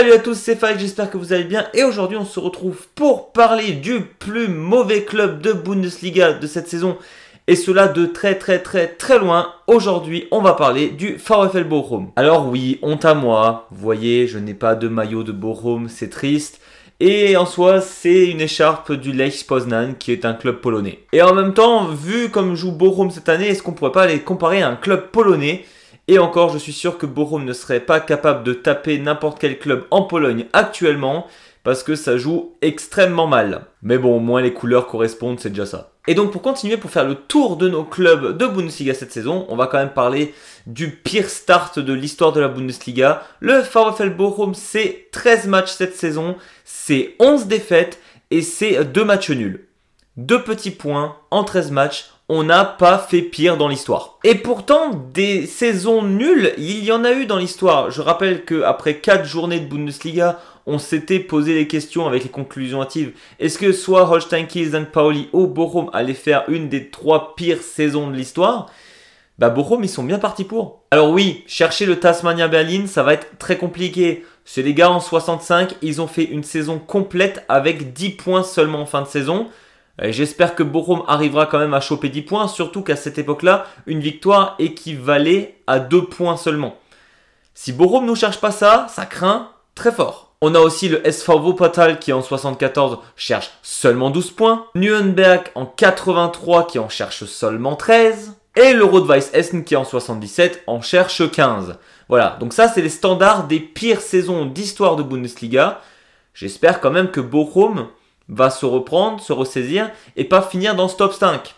Salut à tous, c'est Fak, j'espère que vous allez bien et aujourd'hui on se retrouve pour parler du plus mauvais club de Bundesliga de cette saison et cela de très loin. Aujourd'hui on va parler du VfL Bochum. Alors oui, honte à moi, vous voyez je n'ai pas de maillot de Bochum, c'est triste. Et en soi, c'est une écharpe du Lech Poznan qui est un club polonais. Et en même temps, vu comme joue Bochum cette année, est-ce qu'on pourrait pas les comparer à un club polonais ? Et encore, je suis sûr que Bochum ne serait pas capable de taper n'importe quel club en Pologne actuellement parce que ça joue extrêmement mal. Mais bon, au moins les couleurs correspondent, c'est déjà ça. Et donc pour continuer, pour faire le tour de nos clubs de Bundesliga cette saison, on va quand même parler du pire start de l'histoire de la Bundesliga. Le VfL Bochum, c'est 13 matchs cette saison, c'est 11 défaites et c'est 2 matchs nuls. 2 petits points en 13 matchs. On n'a pas fait pire dans l'histoire. Et pourtant, des saisons nulles, il y en a eu dans l'histoire. Je rappelle qu'après 4 journées de Bundesliga, on s'était posé les questions avec les conclusions hâtives. Est-ce que soit Holstein Kiel, St. Pauli ou Bochum allaient faire une des 3 pires saisons de l'histoire ? Bochum, ils sont bien partis pour. Alors oui, chercher le Tasmania Berlin, ça va être très compliqué. C'est les gars en 65, ils ont fait une saison complète avec 10 points seulement en fin de saison. J'espère que Bochum arrivera quand même à choper 10 points, surtout qu'à cette époque-là, une victoire équivalait à 2 points seulement. Si Bochum ne cherche pas ça, ça craint très fort. On a aussi le SV Wuppertal qui en 74 cherche seulement 12 points, Nürnberg en 83 qui en cherche seulement 13, et le Rot-Weiss Essen qui en 77 en cherche 15. Voilà, donc ça c'est les standards des pires saisons d'histoire de Bundesliga. J'espère quand même que Bochum va se reprendre, se ressaisir et pas finir dans ce top 5.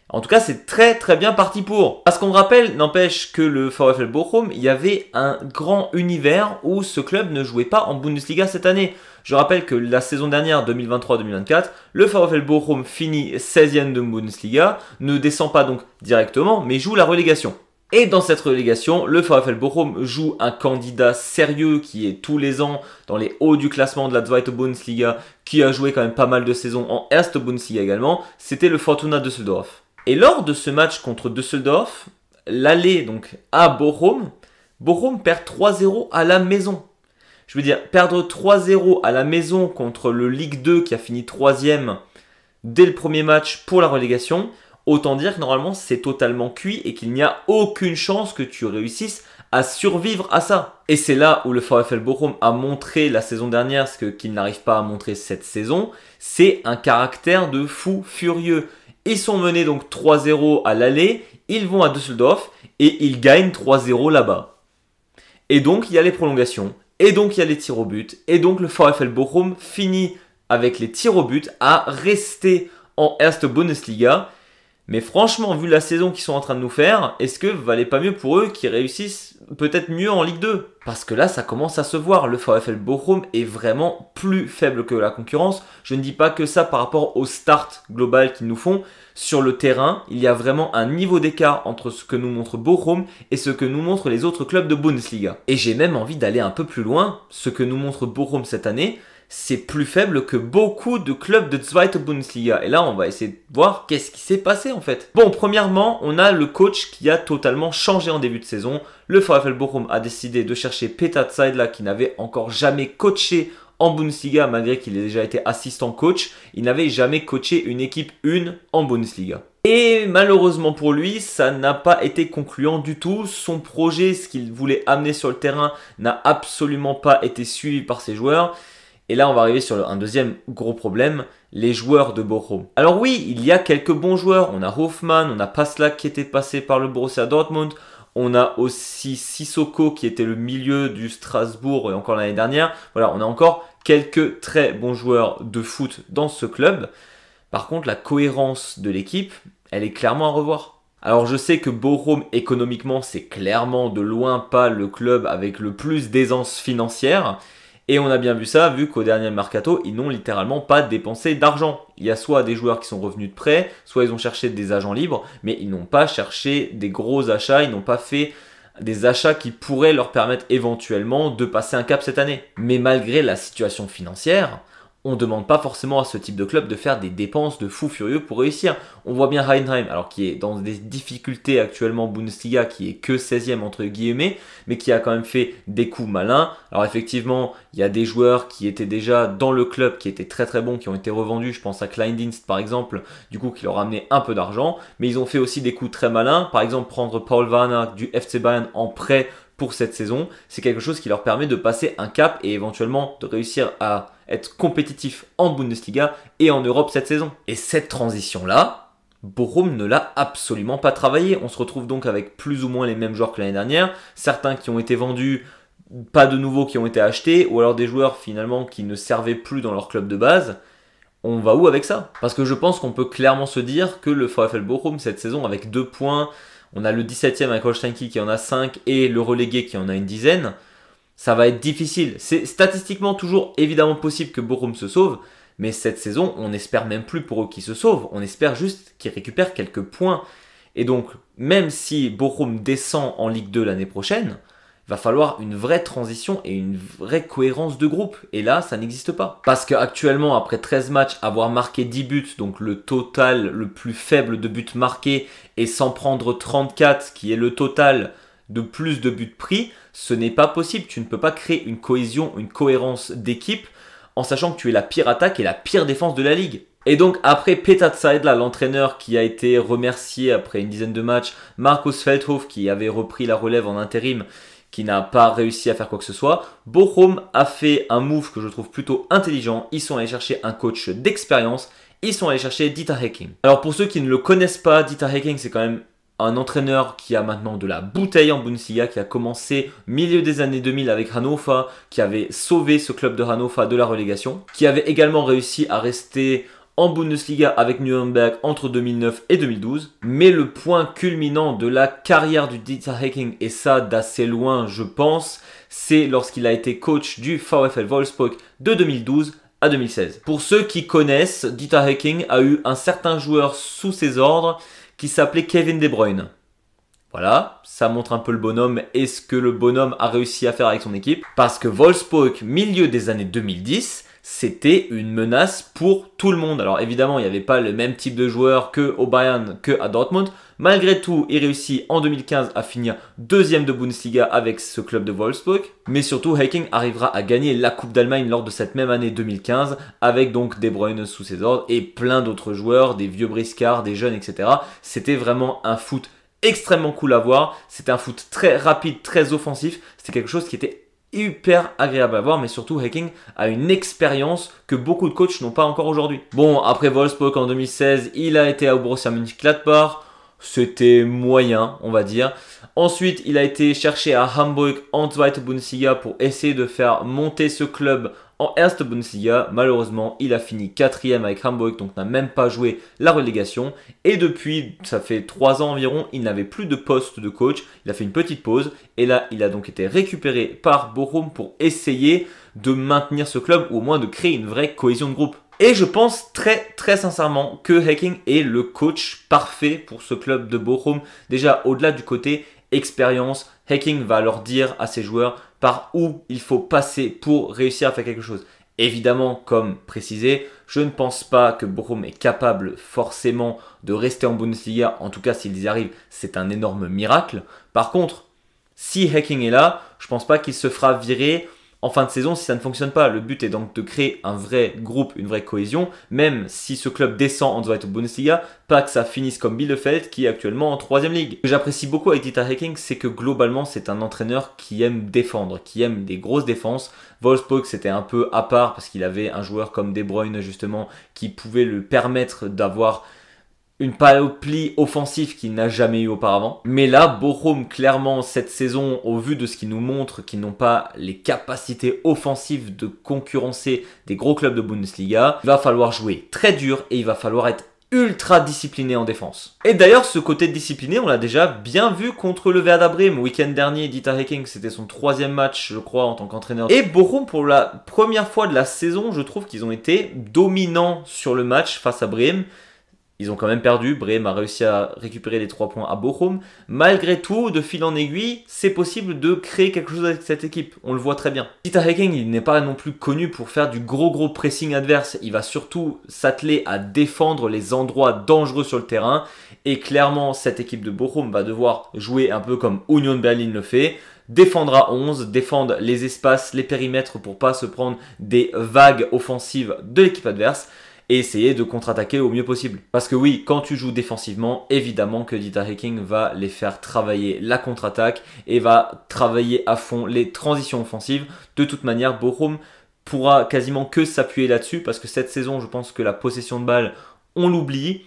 En tout cas, c'est très bien parti pour. Parce qu'on rappelle, n'empêche que le VfL Bochum, il y avait un grand univers où ce club ne jouait pas en Bundesliga cette année. Je rappelle que la saison dernière, 2023-2024, le VfL Bochum finit 16e de Bundesliga, ne descend pas donc directement, mais joue la relégation. Et dans cette relégation, le VfL Bochum joue un candidat sérieux qui est tous les ans dans les hauts du classement de la Zweite Bundesliga, qui a joué quand même pas mal de saisons en Erste Bundesliga également, c'était le Fortuna Düsseldorf. Et lors de ce match contre Düsseldorf, l'aller donc à Bochum perd 3-0 à la maison. Je veux dire, perdre 3-0 à la maison contre le Ligue 2 qui a fini 3e dès le premier match pour la relégation, autant dire que normalement c'est totalement cuit et qu'il n'y a aucune chance que tu réussisses à survivre à ça. Et c'est là où le VfL Bochum a montré la saison dernière ce qu'il n'arrive pas à montrer cette saison, c'est un caractère de fou furieux. Ils sont menés donc 3-0 à l'aller, ils vont à Düsseldorf et ils gagnent 3-0 là-bas. Et donc il y a les prolongations, et donc il y a les tirs au but, et donc le VfL Bochum finit avec les tirs au but à rester en Erste Bundesliga. Mais franchement, vu la saison qu'ils sont en train de nous faire, est-ce que valait pas mieux pour eux qu'ils réussissent peut-être mieux en Ligue 2 ? Parce que là, ça commence à se voir. Le VfL Bochum est vraiment plus faible que la concurrence. Je ne dis pas que ça par rapport au start global qu'ils nous font. Sur le terrain, il y a vraiment un niveau d'écart entre ce que nous montre Bochum et ce que nous montrent les autres clubs de Bundesliga. Et j'ai même envie d'aller un peu plus loin. Ce que nous montre Bochum cette année, c'est plus faible que beaucoup de clubs de Zweite Bundesliga. Et là, on va essayer de voir qu'est-ce qui s'est passé en fait. Bon, premièrement, on a le coach qui a totalement changé en début de saison. Le VfL Bochum a décidé de chercher Peter Zeidler qui n'avait encore jamais coaché en Bundesliga malgré qu'il ait déjà été assistant coach. Il n'avait jamais coaché une équipe 1 en Bundesliga. Et malheureusement pour lui, ça n'a pas été concluant du tout. Son projet, ce qu'il voulait amener sur le terrain, n'a absolument pas été suivi par ses joueurs. Et là, on va arriver sur un deuxième gros problème, les joueurs de Bochum. Alors oui, il y a quelques bons joueurs. On a Hofmann, on a Paslak qui était passé par le Borussia Dortmund. On a aussi Sissoko qui était le milieu du Strasbourg encore l'année dernière. Voilà, on a encore quelques très bons joueurs de foot dans ce club. Par contre, la cohérence de l'équipe, elle est clairement à revoir. Alors je sais que Bochum, économiquement, c'est clairement de loin pas le club avec le plus d'aisance financière. Et on a bien vu ça, vu qu'au dernier mercato, ils n'ont littéralement pas dépensé d'argent. Il y a soit des joueurs qui sont revenus de prêt, soit ils ont cherché des agents libres, mais ils n'ont pas cherché des gros achats, ils n'ont pas fait des achats qui pourraient leur permettre éventuellement de passer un cap cette année. Mais malgré la situation financière, on ne demande pas forcément à ce type de club de faire des dépenses de fou furieux pour réussir. On voit bien Heidenheim, alors qui est dans des difficultés actuellement en Bundesliga, qui est que 16e entre guillemets, mais qui a quand même fait des coups malins. Alors effectivement, il y a des joueurs qui étaient déjà dans le club, qui étaient très très bons, qui ont été revendus. Je pense à Kleindienst par exemple, du coup qui leur a amené un peu d'argent. Mais ils ont fait aussi des coups très malins. Par exemple, prendre Paul Warner du FC Bayern en prêt pour cette saison, c'est quelque chose qui leur permet de passer un cap et éventuellement de réussir à être compétitif en Bundesliga et en Europe cette saison. Et cette transition-là, Bochum ne l'a absolument pas travaillé. On se retrouve donc avec plus ou moins les mêmes joueurs que l'année dernière, certains qui ont été vendus, pas de nouveaux qui ont été achetés, ou alors des joueurs finalement qui ne servaient plus dans leur club de base. On va où avec ça? Parce que je pense qu'on peut clairement se dire que le VfL Bochum cette saison avec 2 points, on a le 17e avec Holstein Kiel qui en a 5 et le relégué qui en a une dizaine. Ça va être difficile. C'est statistiquement toujours évidemment possible que Bochum se sauve, mais cette saison, on n'espère même plus pour eux qu'ils se sauvent. On espère juste qu'ils récupèrent quelques points. Et donc, même si Bochum descend en Ligue 2 l'année prochaine, il va falloir une vraie transition et une vraie cohérence de groupe. Et là, ça n'existe pas. Parce qu'actuellement, après 13 matchs, avoir marqué 10 buts, donc le total le plus faible de buts marqués, et s'en prendre 34, qui est le total de plus de buts pris, ce n'est pas possible. Tu ne peux pas créer une cohésion, une cohérence d'équipe, en sachant que tu es la pire attaque et la pire défense de la ligue. Et donc après Peter Zeidler, l'entraîneur qui a été remercié après une dizaine de matchs, Markus Feldhoff qui avait repris la relève en intérim, qui n'a pas réussi à faire quoi que ce soit, Bochum a fait un move que je trouve plutôt intelligent. Ils sont allés chercher un coach d'expérience, ils sont allés chercher Dieter Hecking. Alors pour ceux qui ne le connaissent pas, Dieter Hecking c'est quand même un entraîneur qui a maintenant de la bouteille en Bundesliga, qui a commencé milieu des années 2000 avec Hannover, qui avait sauvé ce club de Hannover de la relégation, qui avait également réussi à rester en Bundesliga avec Nuremberg entre 2009 et 2012. Mais le point culminant de la carrière du Dieter Hecking, et ça d'assez loin je pense, c'est lorsqu'il a été coach du VfL Wolfsburg de 2012 à 2016. Pour ceux qui connaissent, Dieter Hecking a eu un certain joueur sous ses ordres qui s'appelait Kevin De Bruyne. Voilà, ça montre un peu le bonhomme et ce que le bonhomme a réussi à faire avec son équipe. Parce que Wolfsburg, milieu des années 2010, c'était une menace pour tout le monde. Alors évidemment, il n'y avait pas le même type de joueur qu'au Bayern, qu'à Dortmund. Malgré tout, il réussit en 2015 à finir deuxième de Bundesliga avec ce club de Wolfsburg. Mais surtout, Hecking arrivera à gagner la Coupe d'Allemagne lors de cette même année 2015 avec donc De Bruyne sous ses ordres et plein d'autres joueurs, des vieux briscards, des jeunes, etc. C'était vraiment un foot extrêmement cool à voir. C'était un foot très rapide, très offensif. C'était quelque chose qui était hyper agréable à voir, mais surtout Hecking a une expérience que beaucoup de coachs n'ont pas encore aujourd'hui. Bon, après Wolfsburg en 2016, il a été au Borussia Mönchengladbach. C'était moyen, on va dire. Ensuite, il a été cherché à Hamburg en Zweite Bundesliga pour essayer de faire monter ce club en Erste Bundesliga. Malheureusement, il a fini 4e avec Hamburg, donc n'a même pas joué la relégation. Et depuis, ça fait 3 ans environ, il n'avait plus de poste de coach. Il a fait une petite pause. Et là, il a donc été récupéré par Bochum pour essayer de maintenir ce club ou au moins de créer une vraie cohésion de groupe. Et je pense très sincèrement que Hecking est le coach parfait pour ce club de Bochum. Déjà, au-delà du côté expérience, Hecking va leur dire à ses joueurs par où il faut passer pour réussir à faire quelque chose. Évidemment, comme précisé, je ne pense pas que Bochum est capable forcément de rester en Bundesliga. En tout cas, s'ils y arrivent, c'est un énorme miracle. Par contre, si Hecking est là, je ne pense pas qu'il se fera virer en fin de saison si ça ne fonctionne pas. Le but est donc de créer un vrai groupe, une vraie cohésion, même si ce club descend en Zweite Bundesliga, pas que ça finisse comme Bielefeld qui est actuellement en 3e ligue. Ce que j'apprécie beaucoup avec Dieter Hecking, c'est que globalement c'est un entraîneur qui aime défendre, qui aime des grosses défenses. Wolfsburg c'était un peu à part parce qu'il avait un joueur comme De Bruyne justement qui pouvait lui permettre d'avoir une panoplie offensive qu'il n'a jamais eu auparavant. Mais là, Bochum, clairement, cette saison, au vu de ce qu'ils nous montrent, qu'ils n'ont pas les capacités offensives de concurrencer des gros clubs de Bundesliga, il va falloir jouer très dur et il va falloir être ultra discipliné en défense. Et d'ailleurs, ce côté discipliné, on l'a déjà bien vu contre le Werder Bremen. Week-end dernier, Dieter Hecking, c'était son 3e match, je crois, en tant qu'entraîneur. Et Bochum, pour la première fois de la saison, je trouve qu'ils ont été dominants sur le match face à Bremen. Ils ont quand même perdu, Bremen a réussi à récupérer les 3 points à Bochum. Malgré tout, de fil en aiguille, c'est possible de créer quelque chose avec cette équipe. On le voit très bien. Dieter Hecking, il n'est pas non plus connu pour faire du gros pressing adverse. Il va surtout s'atteler à défendre les endroits dangereux sur le terrain. Et clairement, cette équipe de Bochum va devoir jouer un peu comme Union Berlin le fait. Défendre à 11, défendre les espaces, les périmètres pour pas se prendre des vagues offensives de l'équipe adverse. Et essayer de contre-attaquer au mieux possible. Parce que oui, quand tu joues défensivement, évidemment que Dieter Hecking va les faire travailler la contre-attaque et va travailler à fond les transitions offensives. De toute manière, Bochum pourra quasiment que s'appuyer là-dessus parce que cette saison, je pense que la possession de balle, on l'oublie.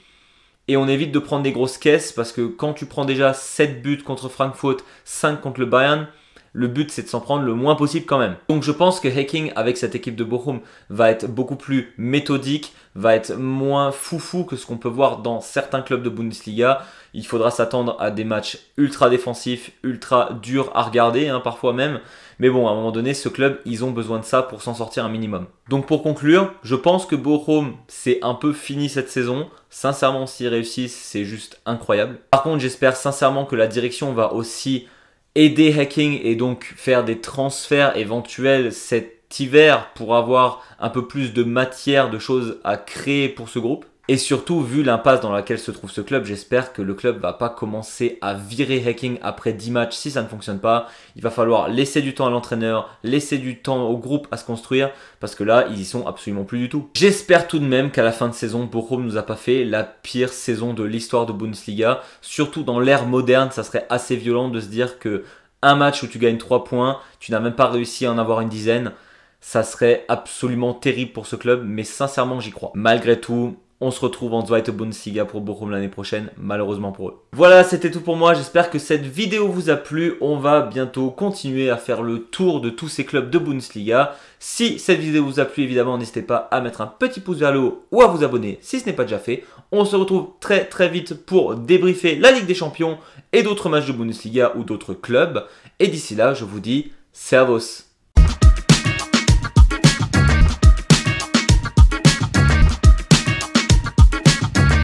Et on évite de prendre des grosses caisses parce que quand tu prends déjà 7 buts contre Francfort, 5 contre le Bayern, le but c'est de s'en prendre le moins possible quand même. Donc je pense que Hecking avec cette équipe de Bochum va être beaucoup plus méthodique, va être moins foufou que ce qu'on peut voir dans certains clubs de Bundesliga. Il faudra s'attendre à des matchs ultra défensifs, ultra durs à regarder, parfois même. Mais bon, à un moment donné, ce club, ils ont besoin de ça pour s'en sortir un minimum. Donc pour conclure, je pense que Bochum, c'est un peu fini cette saison. Sincèrement, s'ils réussissent, c'est juste incroyable. Par contre, j'espère sincèrement que la direction va aussi aider Hecking et donc faire des transferts éventuels cet hiver pour avoir un peu plus de matière, de choses à créer pour ce groupe. Et surtout, vu l'impasse dans laquelle se trouve ce club, j'espère que le club va pas commencer à virer Hecking après 10 matchs si ça ne fonctionne pas. Il va falloir laisser du temps à l'entraîneur, laisser du temps au groupe à se construire, parce que là, ils y sont absolument plus du tout. J'espère tout de même qu'à la fin de saison, Bochum nous a pas fait la pire saison de l'histoire de Bundesliga. Surtout dans l'ère moderne, ça serait assez violent de se dire que un match où tu gagnes 3 points, tu n'as même pas réussi à en avoir une dizaine. Ça serait absolument terrible pour ce club, mais sincèrement, j'y crois. Malgré tout, on se retrouve en Zweite Bundesliga pour Bochum l'année prochaine, malheureusement pour eux. Voilà, c'était tout pour moi. J'espère que cette vidéo vous a plu. On va bientôt continuer à faire le tour de tous ces clubs de Bundesliga. Si cette vidéo vous a plu, évidemment, n'hésitez pas à mettre un petit pouce vers le haut ou à vous abonner si ce n'est pas déjà fait. On se retrouve très vite pour débriefer la Ligue des Champions et d'autres matchs de Bundesliga ou d'autres clubs. Et d'ici là, je vous dis Servus.